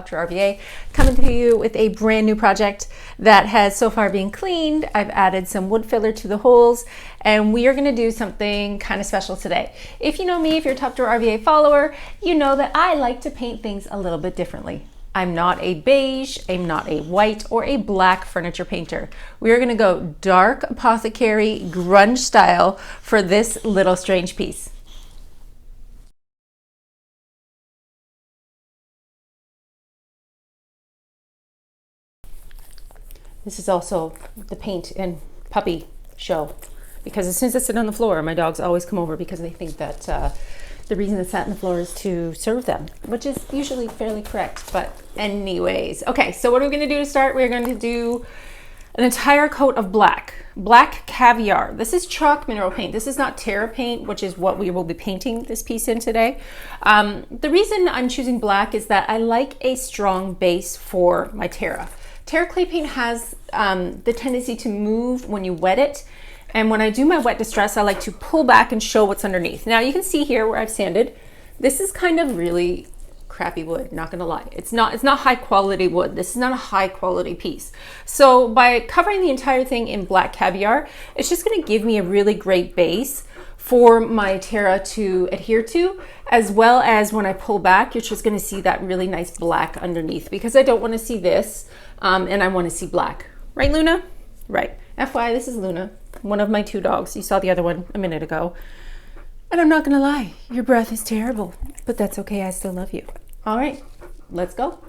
Dr. RVA, coming to you with a brand new project that has so far been cleaned. I've added some wood filler to the holes, and we are going to do something kind of special today. If you know me, if you're a Dr. RVA follower, you know that I like to paint things a little bit differently. I'm not a beige, I'm not a white or a black furniture painter. We are gonna go dark apothecary grunge style for this little strange piece. This is also the paint and puppy show, because as soon as I sit on the floor, my dogs always come over because they think that the reason it's sat on the floor is to serve them, which is usually fairly correct, but anyways. Okay, so what are we gonna do to start? We're going to do an entire coat of black Caviar. This is chalk mineral paint. This is not Terra paint, which is what we will be painting this piece in today. The reason I'm choosing black is that I like a strong base for my Terra. Terra Clay Paint has the tendency to move when you wet it. And when I do my wet distress, I like to pull back and show what's underneath. Now you can see here where I've sanded. This is kind of really crappy wood, not gonna lie. It's not high quality wood. This is not a high quality piece. So by covering the entire thing in black Caviar, it's just gonna give me a really great base for my Terra to adhere to, as well as when I pull back, you're just gonna see that really nice black underneath, because I don't wanna see this, and I wanna see black. Right, Luna? Right. FYI, this is Luna, one of my two dogs. You saw the other one a minute ago. And I'm not gonna lie, your breath is terrible, but that's okay, I still love you. All right, let's go.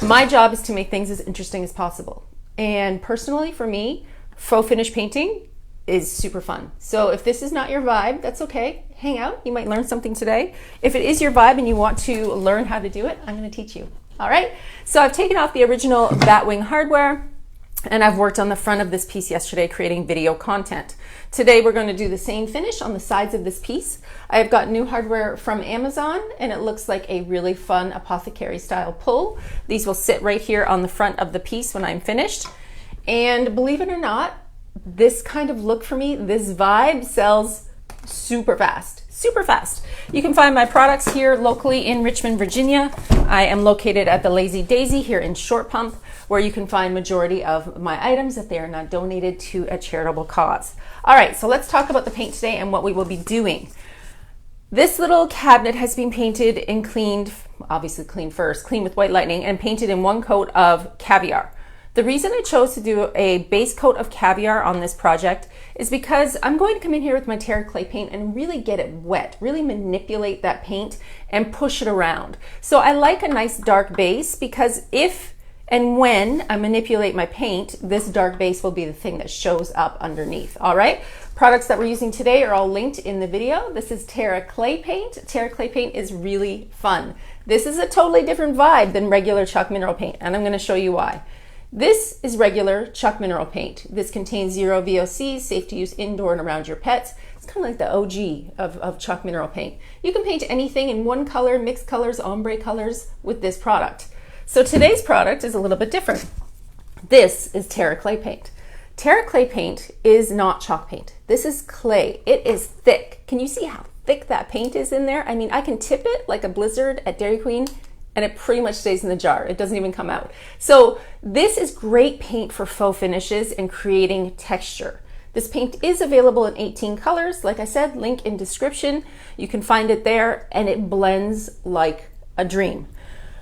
My job is to make things as interesting as possible. And personally, for me, faux finish painting is super fun. So if this is not your vibe, that's okay. Hang out, you might learn something today. If it is your vibe and you want to learn how to do it, I'm gonna teach you. All right, so I've taken off the original Batwing hardware. And I've worked on the front of this piece yesterday creating video content. Today we're going to do the same finish on the sides of this piece. I've got new hardware from Amazon and it looks like a really fun apothecary style pull. These will sit right here on the front of the piece when I'm finished. And believe it or not, this kind of look for me, this vibe sells super fast. Super fast. You can find my products here locally in Richmond, Virginia. I am located at the Lazy Daisy here in Short Pump, where you can find majority of my items if they are not donated to a charitable cause. All right, so let's talk about the paint today and what we will be doing. This little cabinet has been painted and cleaned, obviously cleaned first, cleaned with White Lightning and painted in one coat of Caviar. The reason I chose to do a base coat of Caviar on this project is because I'm going to come in here with my Terra Clay Paint and really get it wet, really manipulate that paint and push it around. So I like a nice dark base because if and when I manipulate my paint, this dark base will be the thing that shows up underneath, all right? Products that we're using today are all linked in the video. This is Terra Clay Paint. Terra Clay Paint is really fun. This is a totally different vibe than regular chalk mineral paint, and I'm gonna show you why. This is regular chalk mineral paint. This contains 0 VOCs, safe to use indoor and around your pets. It's kind of like the OG of chalk mineral paint. You can paint anything in one color, mixed colors, ombre colors with this product. So today's product is a little bit different. This is Terra Clay Paint. Terra Clay Paint is not chalk paint. This is clay. It is thick. Can you see how thick that paint is in there? I mean, I can tip it like a blizzard at Dairy Queen and it pretty much stays in the jar. It doesn't even come out. So this is great paint for faux finishes and creating texture. This paint is available in 18 colors. Like I said, link in description. You can find it there and it blends like a dream.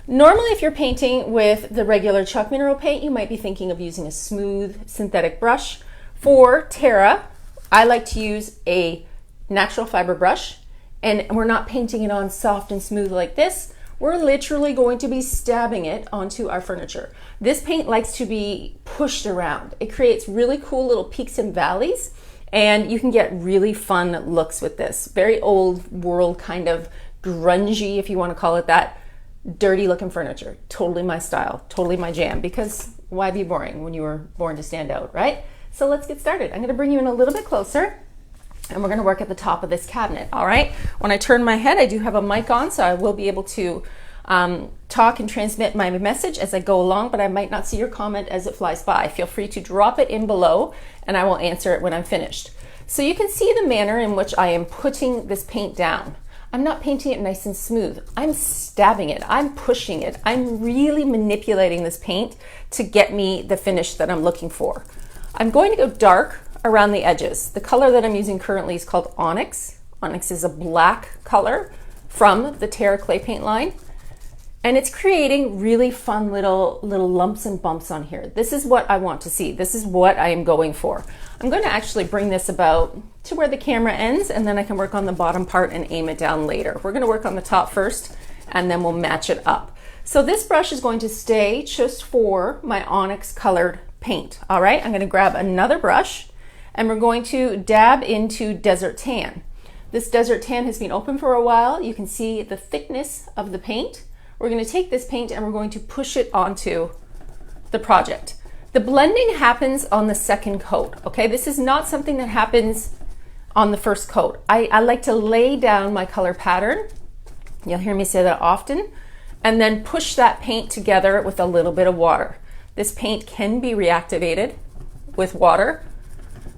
Normally, if you're painting with the regular chalk mineral paint, you might be thinking of using a smooth synthetic brush. For Terra, I like to use a natural fiber brush, and we're not painting it on soft and smooth like this. We're literally going to be stabbing it onto our furniture. This paint likes to be pushed around. It creates really cool little peaks and valleys, and you can get really fun looks with this. Very old world, kind of grungy, if you want to call it that, dirty looking furniture. Totally my style, totally my jam, because why be boring when you were born to stand out, right? So let's get started. I'm gonna bring you in a little bit closer and we're gonna work at the top of this cabinet, all right? When I turn my head, I do have a mic on, so I will be able to talk and transmit my message as I go along, but I might not see your comment as it flies by. Feel free to drop it in below and I will answer it when I'm finished. So you can see the manner in which I am putting this paint down. I'm not painting it nice and smooth. I'm stabbing it, I'm pushing it. I'm really manipulating this paint to get me the finish that I'm looking for. I'm going to go dark around the edges. The color that I'm using currently is called Onyx. Onyx is a black color from the Terra Clay Paint line. And it's creating really fun little lumps and bumps on here. This is what I want to see. This is what I am going for. I'm going to actually bring this about to where the camera ends, and then I can work on the bottom part and aim it down later. We're going to work on the top first, and then we'll match it up. So this brush is going to stay just for my Onyx colored paint. All right, I'm going to grab another brush, and we're going to dab into Desert Tan. This Desert Tan has been open for a while. You can see the thickness of the paint. We're going to take this paint and we're going to push it onto the project. The blending happens on the second coat, okay? This is not something that happens on the first coat. I like to lay down my color pattern. You'll hear me say that often. And then push that paint together with a little bit of water. This paint can be reactivated with water.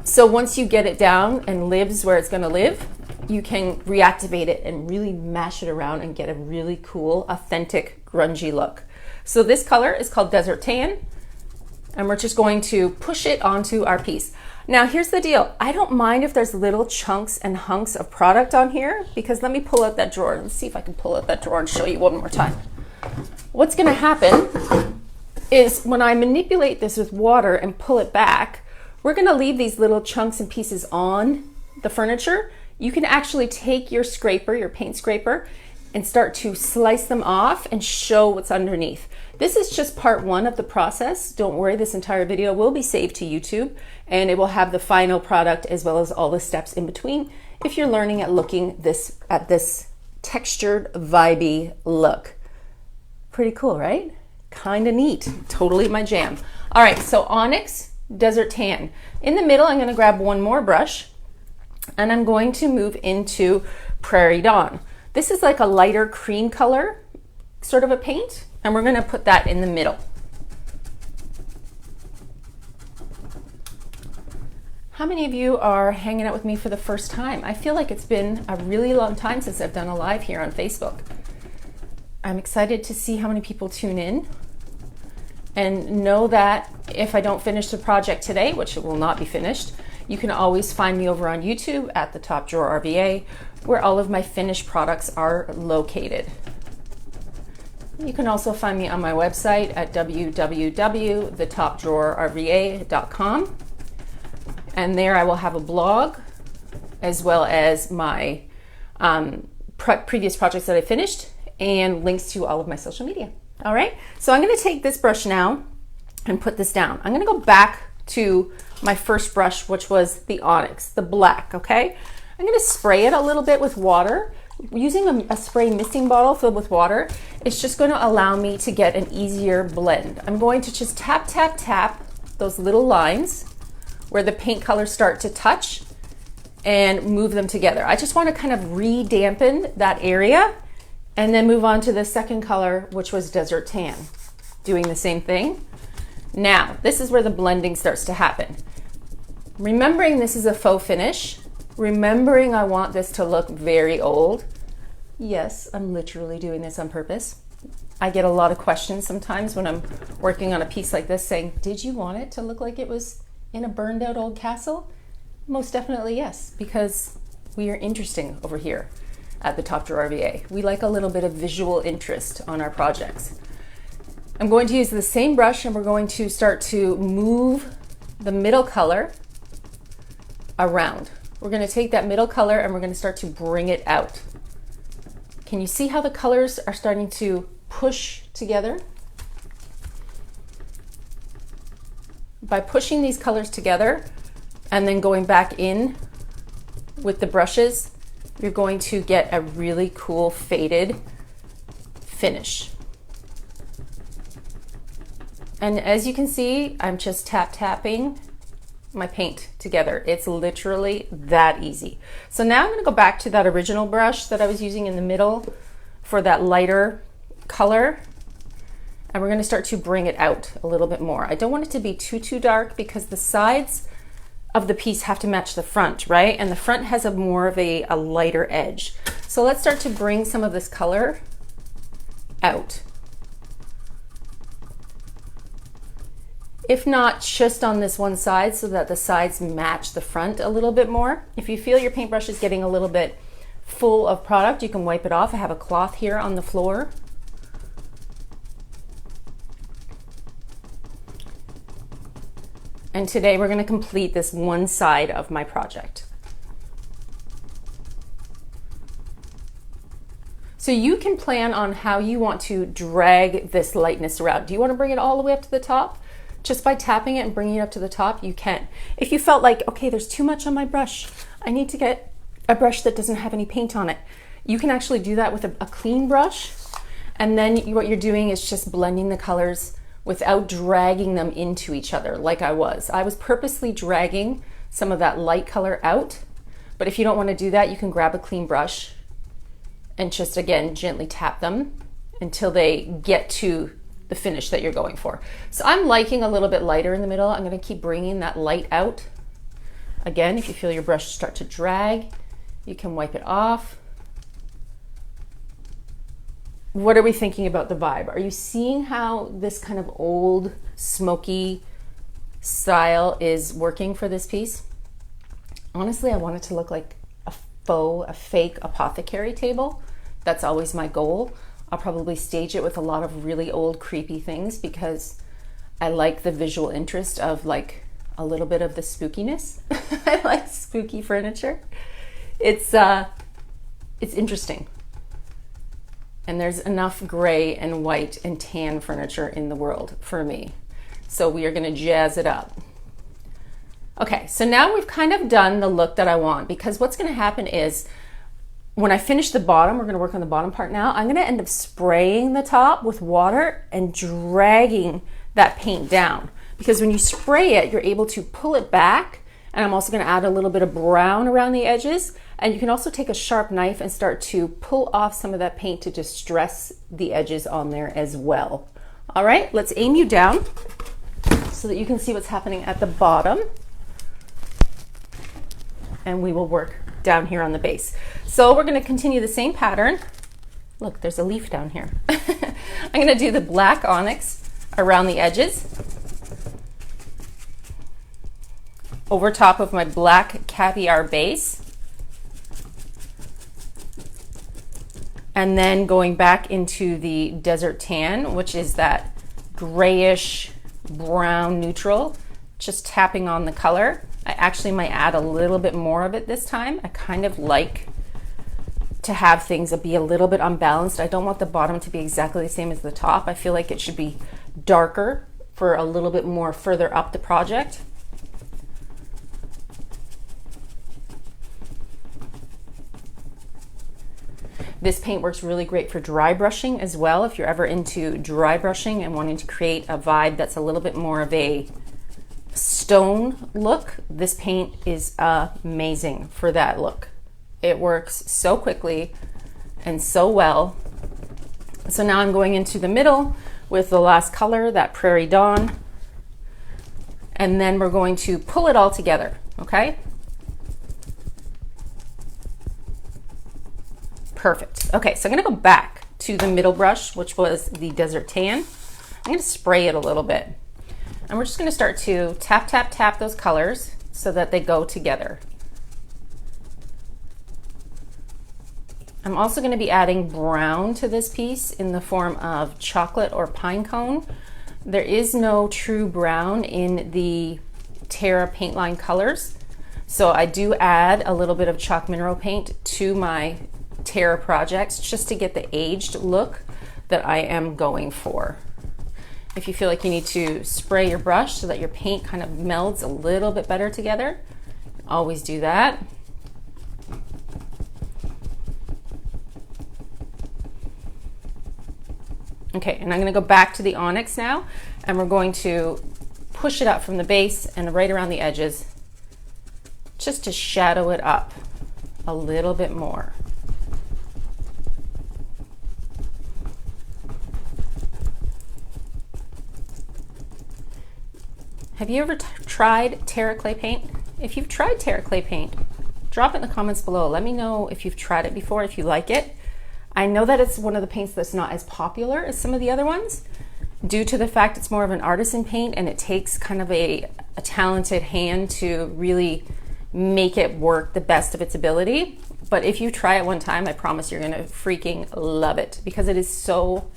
So once you get it down and lives where it's going to live, you can reactivate it and really mash it around and get a really cool, authentic, grungy look. So this color is called Desert Tan, and we're just going to push it onto our piece. Now here's the deal. I don't mind if there's little chunks and hunks of product on here, because let me pull out that drawer. Let's see if I can pull out that drawer and show you one more time. What's gonna happen is when I manipulate this with water and pull it back, we're gonna leave these little chunks and pieces on the furniture. You can actually take your scraper, your paint scraper, and start to slice them off and show what's underneath. This is just part one of the process. Don't worry, this entire video will be saved to YouTube, and it will have the final product as well as all the steps in between if you're learning at looking at this textured, vibey look. Pretty cool, right? Kind of neat. Totally my jam. All right, so Onyx, Desert Tan. In the middle, I'm gonna grab one more brush and I'm going to move into Prarie Dawn. This is like a lighter cream color, sort of a paint, and we're gonna put that in the middle. How many of you are hanging out with me for the first time? I feel like it's been a really long time since I've done a live here on Facebook. I'm excited to see how many people tune in, and know that if I don't finish the project today, which it will not be finished, you can always find me over on YouTube at the Top Drawer RVA, where all of my finished products are located. You can also find me on my website at www.thetopdrawerrva.com. And there I will have a blog as well as my previous projects that I finished and links to all of my social media. All right, so I'm gonna take this brush now and put this down. I'm gonna go back to my first brush, which was the Onyx, the black, okay? I'm gonna spray it a little bit with water. Using a spray mixing bottle filled with water, it's just gonna allow me to get an easier blend. I'm going to just tap, tap, tap those little lines where the paint colors start to touch and move them together. I just wanna kind of re-dampen that area and then move on to the second color, which was Desert Tan. Doing the same thing. Now, this is where the blending starts to happen. Remembering this is a faux finish, remembering I want this to look very old. Yes, I'm literally doing this on purpose. I get a lot of questions sometimes when I'm working on a piece like this saying, did you want it to look like it was in a burned out old castle? Most definitely yes, because we are interesting over here at the Top Drawer RVA. We like a little bit of visual interest on our projects. I'm going to use the same brush and we're going to start to move the middle color around. We're going to take that middle color and we're going to start to bring it out. Can you see how the colors are starting to push together? By pushing these colors together and then going back in with the brushes, you're going to get a really cool faded finish. And as you can see, I'm just tapping my paint together. It's literally that easy. So now I'm gonna go back to that original brush that I was using in the middle for that lighter color. And we're gonna start to bring it out a little bit more. I don't want it to be too dark because the sides of the piece have to match the front, right? And the front has a more of a lighter edge. So let's start to bring some of this color out. If not just on this one side so that the sides match the front a little bit more. If you feel your paintbrush is getting a little bit full of product, you can wipe it off. I have a cloth here on the floor. And today we're going to complete this one side of my project. So you can plan on how you want to drag this lightness around. Do you want to bring it all the way up to the top? Just by tapping it and bringing it up to the top, you can. If you felt like, okay, there's too much on my brush, I need to get a brush that doesn't have any paint on it, you can actually do that with a clean brush. And then what you're doing is just blending the colors without dragging them into each other like I was. I was purposely dragging some of that light color out, but if you don't want to do that, you can grab a clean brush and just, again, gently tap them until they get to the finish that you're going for. So I'm liking a little bit lighter in the middle. I'm going to keep bringing that light out. Again, if you feel your brush start to drag, you can wipe it off. What are we thinking about the vibe? Are you seeing how this kind of old, smoky style is working for this piece? Honestly, I want it to look like a faux, a fake apothecary table. That's always my goal. I'll probably stage it with a lot of really old, creepy things because I like the visual interest of like a little bit of the spookiness. I like spooky furniture. It's interesting. And there's enough gray and white and tan furniture in the world for me. So we are gonna jazz it up. Okay, so now we've kind of done the look that I want, because what's gonna happen is when I finish the bottom, we're gonna work on the bottom part now, I'm gonna end up spraying the top with water and dragging that paint down, because when you spray it, you're able to pull it back. And I'm also going to add a little bit of brown around the edges. And you can also take a sharp knife and start to pull off some of that paint to distress the edges on there as well. All right, let's aim you down so that you can see what's happening at the bottom. And we will work down here on the base. So we're going to continue the same pattern. Look, there's a leaf down here. I'm going to do the black onyx around the edges over top of my black caviar base. And then going back into the desert tan, which is that grayish brown neutral, just tapping on the color. I actually might add a little bit more of it this time. I kind of like to have things be a little bit unbalanced. I don't want the bottom to be exactly the same as the top. I feel like it should be darker for a little bit more further up the project. This paint works really great for dry brushing as well. If you're ever into dry brushing and wanting to create a vibe that's a little bit more of a stone look, this paint is amazing for that look. It works so quickly and so well. So now I'm going into the middle with the last color, that Prarie Dawn, and then we're going to pull it all together, okay? Perfect. Okay, so I'm gonna go back to the middle brush, which was the desert tan. I'm gonna spray it a little bit. And we're just gonna start to tap, tap, tap those colors so that they go together. I'm also going to be adding brown to this piece in the form of chocolate or pine cone. There is no true brown in the Terra paint line colors, so I do add a little bit of chalk mineral paint to my Terra projects just to get the aged look that I am going for. If you feel like you need to spray your brush so that your paint kind of melds a little bit better together, always do that. Okay, and I'm going to go back to the onyx now, and we're going to push it up from the base and right around the edges just to shadow it up a little bit more. Have you ever tried Terra Clay Paint? If you've tried Terra Clay Paint, drop it in the comments below. Let me know if you've tried it before, if you like it. I know that it's one of the paints that's not as popular as some of the other ones due to the fact it's more of an artisan paint and it takes kind of a talented hand to really make it work the best of its ability. But if you try it one time, I promise you're gonna freaking love it because it is so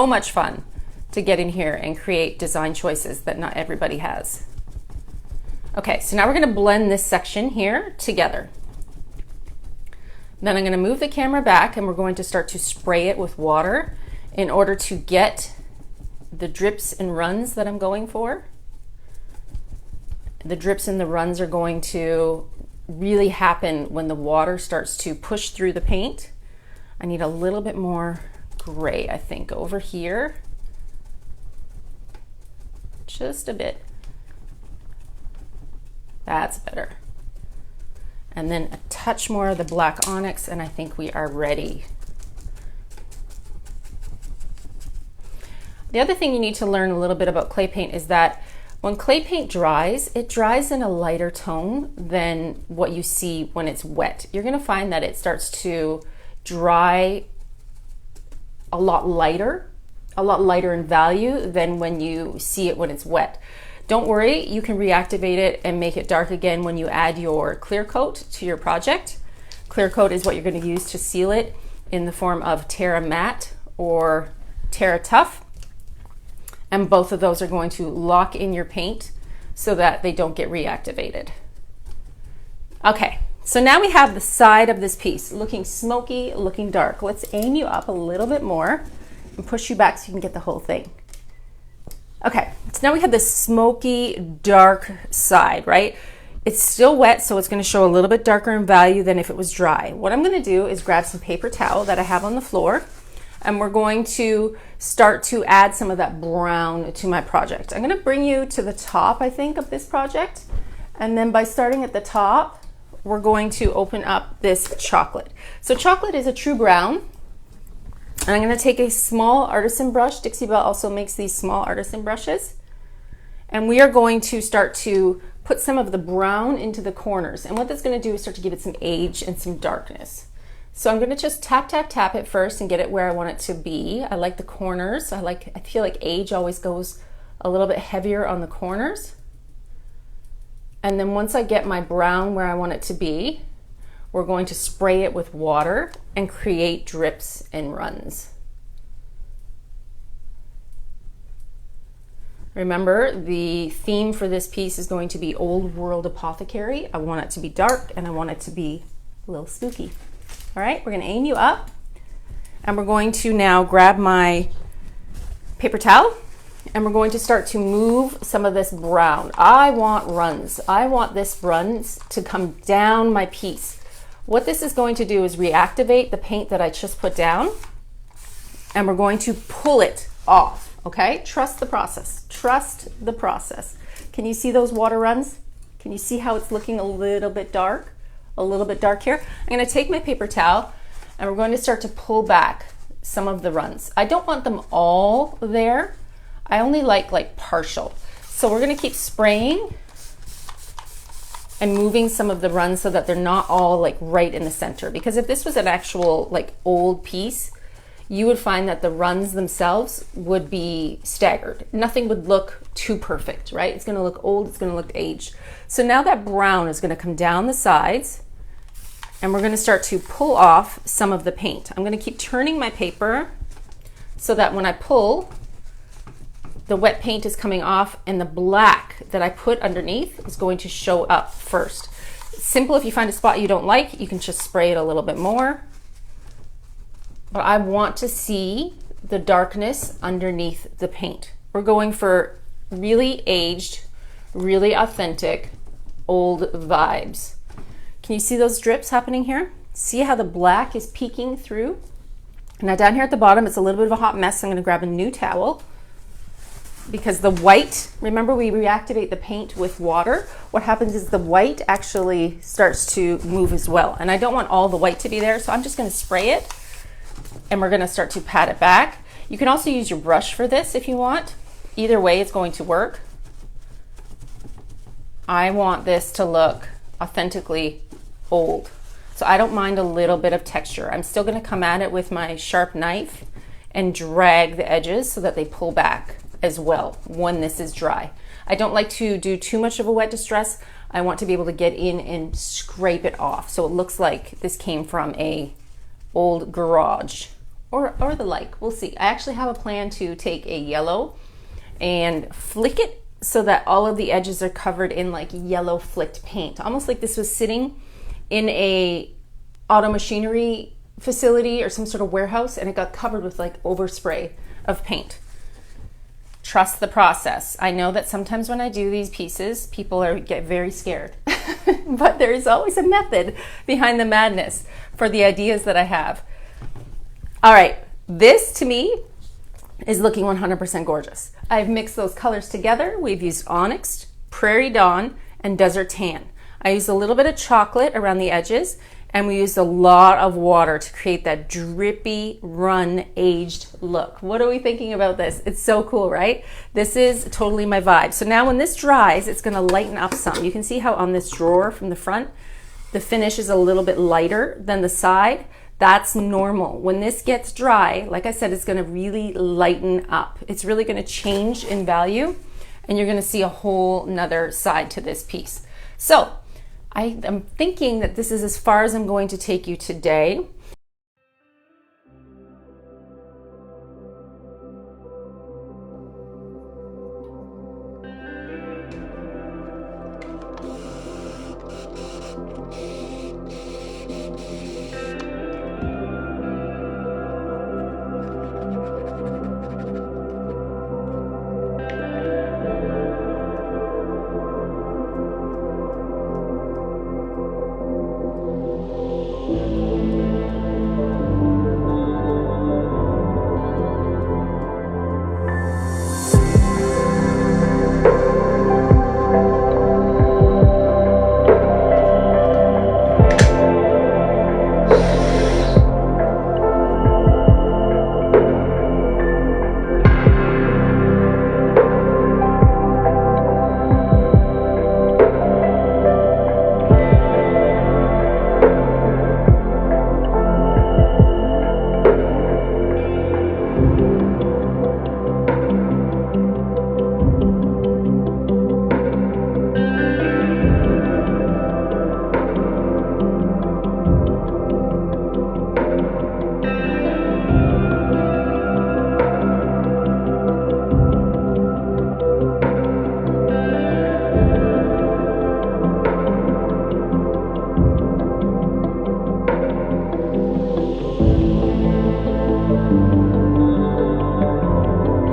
much fun to get in here and create design choices that not everybody has. Okay, so now we're gonna blend this section here together. Then I'm going to move the camera back and we're going to start to spray it with water in order to get the drips and runs that I'm going for. The drips and the runs are going to really happen when the water starts to push through the paint. I need a little bit more gray, I think, over here. Just a bit. That's better. And then a touch more of the black onyx, and I think we are ready. The other thing you need to learn a little bit about clay paint is that when clay paint dries, it dries in a lighter tone than what you see when it's wet. You're gonna find that it starts to dry a lot lighter in value than when you see it when it's wet. Don't worry, you can reactivate it and make it dark again when you add your clear coat to your project. Clear coat is what you're going to use to seal it in the form of Terra Matte or Terra Tough. And both of those are going to lock in your paint so that they don't get reactivated. Okay, so now we have the side of this piece looking smoky, looking dark. Let's aim you up a little bit more and push you back so you can get the whole thing. Okay, so now we have this smoky, dark side, right? It's still wet, so it's gonna show a little bit darker in value than if it was dry. What I'm gonna do is grab some paper towel that I have on the floor, and we're going to start to add some of that brown to my project. I'm going to bring you to the top, I think, of this project. And then by starting at the top, we're going to open up this chocolate. So chocolate is a true brown. And I'm going to take a small artisan brush. Dixie Belle also makes these small artisan brushes. And we are going to start to put some of the brown into the corners. And what that's going to do is start to give it some age and some darkness. So I'm going to just tap, tap, tap it first and get it where I want it to be. I like the corners. I feel like age always goes a little bit heavier on the corners. And then once I get my brown where I want it to be, we're going to spray it with water and create drips and runs. Remember, the theme for this piece is going to be Old World Apothecary. I want it to be dark and I want it to be a little spooky. All right, we're going to aim you up, and we're going to now grab my paper towel, and we're going to start to move some of this brown. I want runs. I want this runs to come down my piece. What this is going to do is reactivate the paint that I just put down, and we're going to pull it off, okay? Trust the process. Trust the process. Can you see those water runs? Can you see how it's looking a little bit dark? A little bit dark here. I'm going to take my paper towel and we're going to start to pull back some of the runs. I don't want them all there. I only like partial. So we're going to keep spraying and moving some of the runs so that they're not all like right in the center. Because if this was an actual like old piece, you would find that the runs themselves would be staggered. Nothing would look too perfect, right? It's going to look old, it's going to look aged. So now that brown is going to come down the sides, and we're going to start to pull off some of the paint. I'm going to keep turning my paper so that when I pull, the wet paint is coming off and the black that I put underneath is going to show up first. It's simple. If you find a spot you don't like, you can just spray it a little bit more. But I want to see the darkness underneath the paint. We're going for really aged, really authentic, old vibes. Can you see those drips happening here? See how the black is peeking through? Now down here at the bottom, it's a little bit of a hot mess. I'm going to grab a new towel because the white, remember we reactivate the paint with water. What happens is the white actually starts to move as well. And I don't want all the white to be there, so I'm just going to spray it and we're going to start to pat it back. You can also use your brush for this if you want. Either way, it's going to work. I want this to look authentically old. So I don't mind a little bit of texture. I'm still going to come at it with my sharp knife and drag the edges so that they pull back as well when this is dry. I don't like to do too much of a wet distress. I want to be able to get in and scrape it off so it looks like this came from a old garage or the like. We'll see. I actually have a plan to take a yellow and flick it so that all of the edges are covered in like yellow flicked paint, almost like this was sitting in a auto machinery facility or some sort of warehouse and it got covered with like overspray of paint. Trust the process. I know that sometimes when I do these pieces, people get very scared, but there is always a method behind the madness for the ideas that I have. All right, this to me is looking 100% gorgeous. I've mixed those colors together. We've used Onyx, Prarie Dawn, and Desert Tan. I used a little bit of chocolate around the edges, and we used a lot of water to create that drippy, run, aged look. What are we thinking about this? It's so cool, right? This is totally my vibe. So now when this dries, it's gonna lighten up some. You can see how on this drawer from the front, the finish is a little bit lighter than the side. That's normal. When this gets dry, like I said, it's gonna really lighten up. It's really gonna change in value, and you're gonna see a whole nother side to this piece. So I am thinking that this is as far as I'm going to take you today.